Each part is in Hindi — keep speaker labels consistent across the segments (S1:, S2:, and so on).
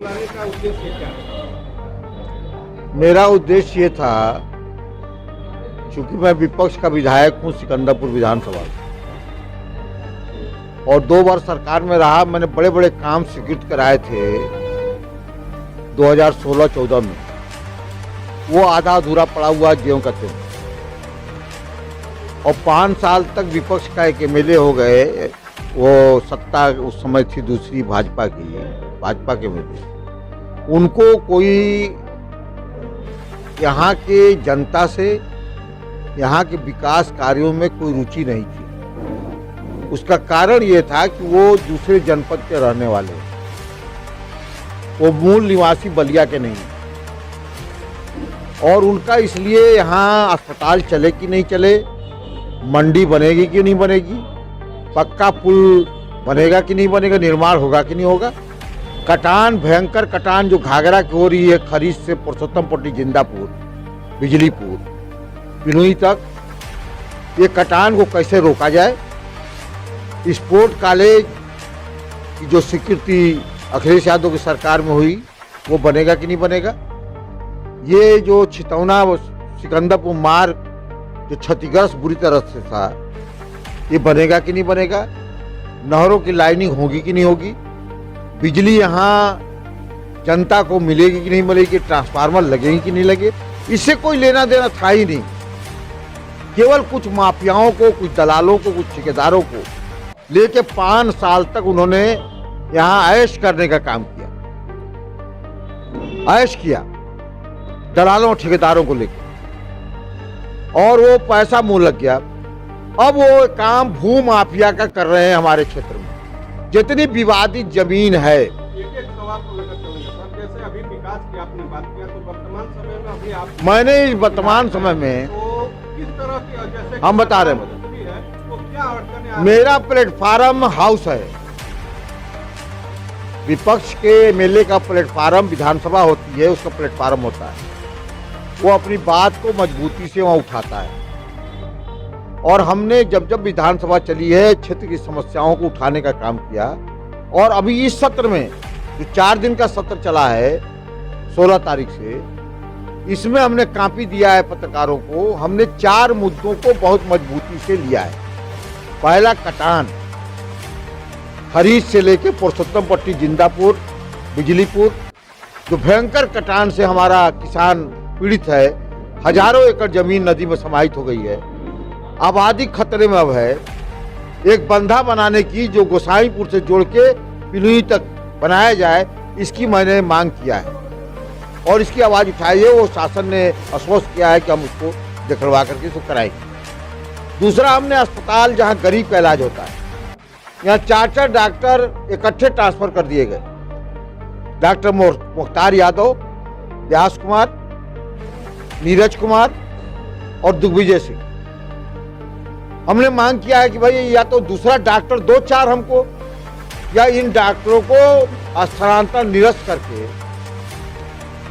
S1: बुलाने का उद्देश्य क्या है?
S2: मेरा उद्देश्य ये था, चूंकि मैं विपक्ष का विधायक हूं सिकंदरपुर विधानसभा से, और 2 बार सरकार में रहा। मैंने बड़े बड़े काम स्वीकृत कराए थे 2016-14 में, वो आधा अधूरा पड़ा हुआ ज्यों का त्यों। और 5 साल तक विपक्ष का एक एमएलए हो गए। वो सत्ता उस समय थी दूसरी भाजपा के एमएलए। उनको कोई यहाँ के जनता से, यहाँ के विकास कार्यों में कोई रुचि नहीं थी। उसका कारण ये था कि वो दूसरे जनपद के रहने वाले, वो मूल निवासी बलिया के नहीं, और उनका इसलिए यहाँ अस्पताल चले कि नहीं चले, मंडी बनेगी कि नहीं बनेगी, पक्का पुल बनेगा कि नहीं बनेगा, निर्माण होगा कि नहीं होगा, कटान, भयंकर कटान जो घाघरा की हो रही है खरीद से पुरुषोत्तमपट्टी, जिंदापुर, बिजलीपुर, पिनुई तक, ये कटान को कैसे रोका जाए। स्पोर्ट कॉलेज की जो स्वीकृति अखिलेश यादव की सरकार में हुई, वो बनेगा कि नहीं बनेगा। ये जो छितौना सिकंदरपुर मार्ग जो क्षतिग्रस्त बुरी तरह से था, ये बनेगा कि नहीं बनेगा। नहरों की लाइनिंग होगी कि नहीं होगी, बिजली यहाँ जनता को मिलेगी कि नहीं मिलेगी, ट्रांसफार्मर लगेगी कि नहीं लगे, इससे कोई लेना देना था ही नहीं। केवल कुछ माफियाओं को, कुछ दलालों को, कुछ ठेकेदारों को लेके 5 साल तक उन्होंने यहाँ ऐश करने का काम किया, ऐश किया दलालों ठेकेदारों को लेकर, और वो पैसा मुंह लग गया। अब वो काम भू माफिया का कर रहे हैं हमारे क्षेत्र में। जितनी विवादित जमीन है,
S1: एक सवाल को लेकर चलेंगे सर। जैसे अभी विकास की आपने बात किया, तो वर्तमान समय में अभी आप
S2: मैंने इस वर्तमान समय में
S1: तो किस तरह की, जैसे
S2: हम बता रहे हैं,
S1: तो क्या अड़चनें आ रही
S2: मेरा प्लेटफार्म हाउस है। विपक्ष के एमएलए का प्लेटफार्म विधानसभा होती है, उसका प्लेटफार्म होता है। वो अपनी बात को मजबूती से वहाँ उठाता है, और हमने जब जब विधानसभा चली है क्षेत्र की समस्याओं को उठाने का काम किया। और अभी इस सत्र में जो 4 दिन का सत्र चला है 16 तारीख से, इसमें हमने कापी दिया है पत्रकारों को। हमने 4 मुद्दों को बहुत मजबूती से लिया है। पहला, कटान, खरीद से लेके पुरुषोत्तमपट्टी, जिंदापुर, बिजलीपुर, जो भयंकर कटान से हमारा किसान पीड़ित है। हजारों एकड़ जमीन नदी में समाहित हो गई है, आबादी खतरे में अब है। एक बंधा बनाने की जो गोसाईपुर से जोड़ के पिनुई तक बनाया जाए, इसकी मैंने मांग किया है और इसकी आवाज़ उठाई है। वो शासन ने आश्वस्त किया है कि हम उसको दिखलवा करके इसको कराएंगे। दूसरा, हमने अस्पताल जहां गरीब का इलाज होता है, यहाँ 4 डॉक्टर इकट्ठे ट्रांसफर कर दिए गए। डॉक्टर मुख्तार यादव, व्यास कुमार, नीरज कुमार और दिग्विजय सिंह। हमने मांग किया है कि भाई या तो दूसरा डॉक्टर 2-4 हमको, या इन डॉक्टरों को स्थानांतरण निरस्त करके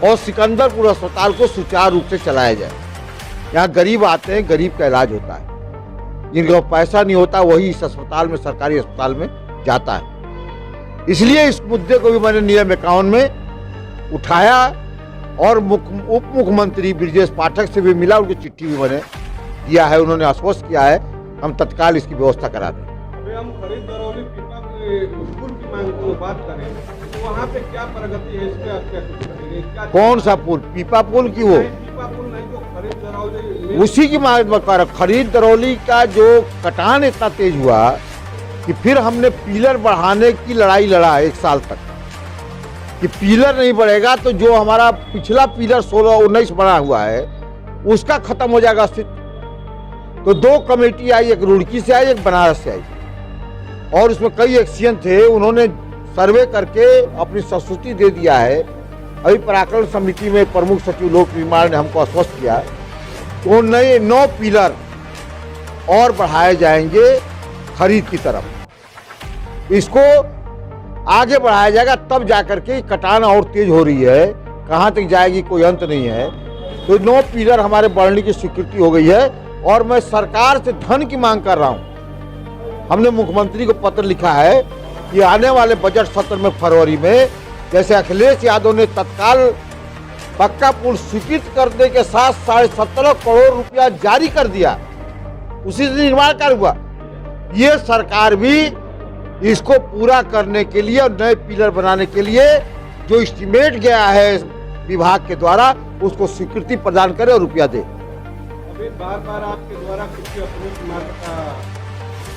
S2: और सिकंदरपुर अस्पताल को सुचारू रूप से चलाया जाए। यहाँ गरीब आते हैं, गरीब का इलाज होता है, जिनका पैसा नहीं होता वही इस अस्पताल में, सरकारी अस्पताल में जाता है। इसलिए इस मुद्दे को भी मैंने नियम 51 में उठाया, और उप मुख्यमंत्री ब्रजेश पाठक से भी मिला, उनको चिट्ठी भी मैंने दिया है। उन्होंने आश्वस्त किया है हम तत्काल इसकी व्यवस्था करा दें।
S1: अभी हम खरीद दरौली पीपा स्कूल की मांग को बात करें, तो वहाँ पे क्या प्रगति है, इसके आप क्या कुछ करेंगे?
S2: कौन सा पुल? पीपा पुल की? वो
S1: पीपा पुल नहीं, जो खरीद दरौली,
S2: उसी की मांग कर। खरीद दरौली का जो कटान इतना तेज हुआ कि फिर हमने पिलर बढ़ाने की लड़ाई लड़ा 1 साल तक, कि पिलर नहीं बढ़ेगा तो जो हमारा पिछला पिलर 16-19 बना हुआ है उसका खत्म हो जाएगा अस्तित्व। तो 2 कमेटी आई, एक रुड़की से आई, एक बनारस से आई, और उसमें कई एक्सियन थे। उन्होंने सर्वे करके अपनी संस्तुति दे दिया है। अभी पराक्रम समिति में प्रमुख सचिव लोक निर्माण ने हमको आश्वस्त किया तो नए 9 पिलर और बढ़ाए जाएंगे खरीद की तरफ। इसको आगे बढ़ाया जाएगा, तब जाकर के कटान और तेज हो रही है। कहाँ तक जाएगी कोई अंत नहीं है। तो 9 पिलर हमारे बढ़ने की स्वीकृति हो गई है, और मैं सरकार से धन की मांग कर रहा हूँ। हमने मुख्यमंत्री को पत्र लिखा है कि आने वाले बजट सत्र में फरवरी में जैसे अखिलेश यादव ने तत्काल पक्का पुल स्वीकृत करने के साथ 17.5 करोड़ रुपया जारी कर दिया, उसी से निर्माण कार्य हुआ। ये सरकार भी इसको पूरा करने के लिए और नए पिलर बनाने के लिए जो एस्टीमेट गया है विभाग के द्वारा उसको स्वीकृति प्रदान करे और रुपया दे।
S1: अभी बार बार आपके द्वारा कुछ अप्रोच मार्ग का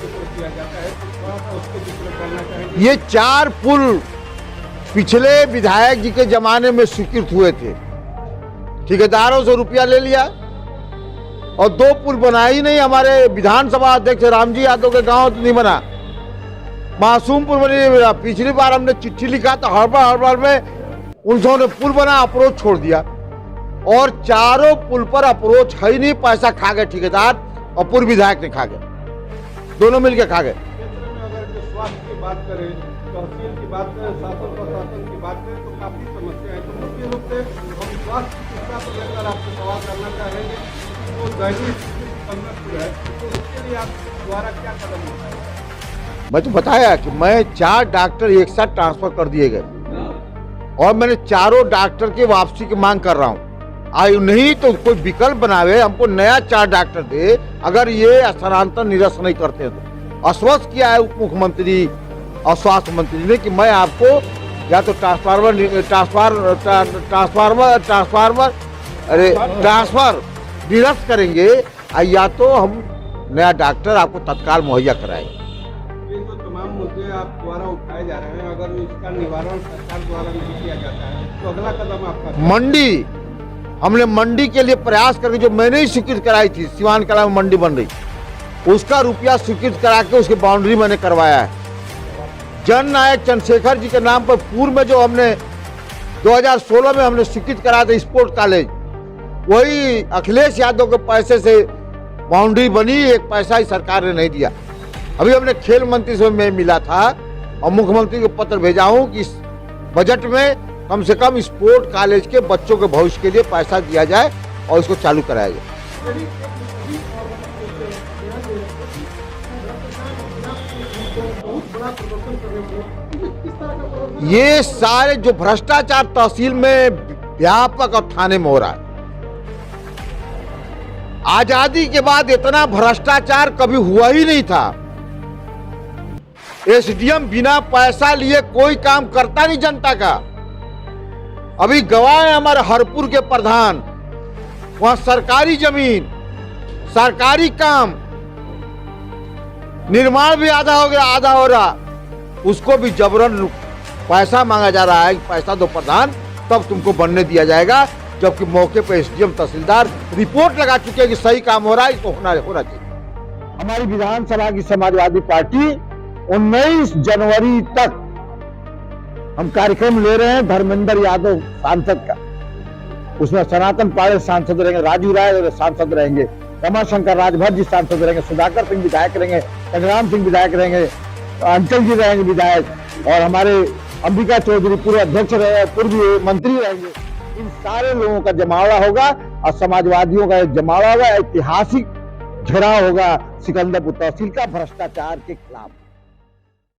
S1: जिक्र किया जाता है, तो थोड़ा सा उसको जिक्र करना चाहेंगे।
S2: ये 4 पुल पिछले विधायक जी के जमाने में स्वीकृत हुए थे, ठेकेदारों से रुपया ले लिया और 2 पुल बना ही नहीं। हमारे विधानसभा अध्यक्ष रामजी यादव के गांव नहीं बना, मासूमपुर बनी। पिछली बार हमने चिट्ठी लिखा तो हड़बड़ में उन्होंने पुल बना, अप्रोच छोड़ दिया और 4 पुल पर अप्रोच है ही नहीं। पैसा खा गए ठेकेदार और पूर्व विधायक ने खा गए, दोनों मिलकर खा गए।
S1: क्षेत्र में अगर जो स्वास्थ्य की बात करें, तहसील की बात करें, शासन प्रशासन की बात करें तो काफी समस्या है। तो मुख्य रूप से हम स्वास्थ्य चिकित्सा को लेकर आपसे सवाल करना चाहेंगे। तो दैनिक संकट है, तो उसके लिए आप द्वारा क्या कदम उठाए?
S2: मैं तो बताया कि मैं 4 डॉक्टर एक साथ ट्रांसफर कर दिए गए और मैंने 4 डॉक्टर की वापसी की मांग कर रहा हूँ। आयु नहीं तो कोई विकल्प बनावे, हमको नया 4 डॉक्टर दे अगर ये स्थानांतरण निरस्त नहीं करते तो। आश्वस्त किया है उप मुख्यमंत्री और स्वास्थ्य मंत्री ने कि मैं आपको या तो ट्रांसफर निरस्त करेंगे या तो हम नया डॉक्टर आपको तत्काल मुहैया कराएंगे।
S1: ये जो तमाम मुद्दे आप द्वारा उठाए जा रहे हैं, अगर इसका निवारण सरकार द्वारा नहीं किया जाता है तो अगला कदम आपका?
S2: मंडी, हमने मंडी के लिए प्रयास करके जो मैंने ही स्वीकृत कराई थी, सिवान कला में मंडी बन रही, उसका रुपया स्वीकृत करा के उसकी बाउंड्री मैंने करवाया है। जन नायक चंद्रशेखर जी के नाम पर पूर्व में जो हमने 2016 में हमने स्वीकृत कराया था स्पोर्ट कॉलेज, वही अखिलेश यादव के पैसे से बाउंड्री बनी, एक पैसा ही सरकार ने नहीं दिया। अभी हमने खेल मंत्री से मैं मिला था और मुख्यमंत्री को पत्र भेजा हूं कि इस बजट में कम से कम स्पोर्ट कॉलेज के बच्चों के भविष्य के लिए पैसा दिया जाए और इसको चालू कराया जाए। ये सारे जो भ्रष्टाचार तहसील में व्यापक और थाने में हो रहा है, आजादी के बाद इतना भ्रष्टाचार कभी हुआ ही नहीं था। एसडीएम बिना पैसा लिए कोई काम करता नहीं जनता का। अभी गवाह है हमारे हरपुर के प्रधान, वहां सरकारी जमीन, सरकारी काम, निर्माण भी आधा हो गया, आधा हो रहा, उसको भी जबरन पैसा मांगा जा रहा है। पैसा दो प्रधान तब तुमको बनने दिया जाएगा, जबकि मौके पर एसडीएम तहसीलदार रिपोर्ट लगा चुके हैं कि सही काम हो रहा है, इसको होना चाहिए। हमारी विधानसभा की समाजवादी पार्टी 19 जनवरी तक हम कार्यक्रम ले रहे हैं धर्मेंद्र यादव सांसद का। उसमें सनातन पाड़े सांसद रहेंगे, राजू राय सांसद रहेंगे, रमाशंकर राजभर जी सांसद रहेंगे, सुधाकर सिंह विधायक रहेंगे, संग्राम सिंह विधायक रहेंगे, अंचल जी रहेंगे विधायक, और हमारे अंबिका चौधरी पूर्व अध्यक्ष रहे, पूर्व मंत्री रहेंगे। इन सारे लोगों का जमावड़ा होगा और समाजवादियों का जमावड़ा होगा, ऐतिहासिक घेराव होगा सिकंदरपुर तहसील का भ्रष्टाचार के खिलाफ।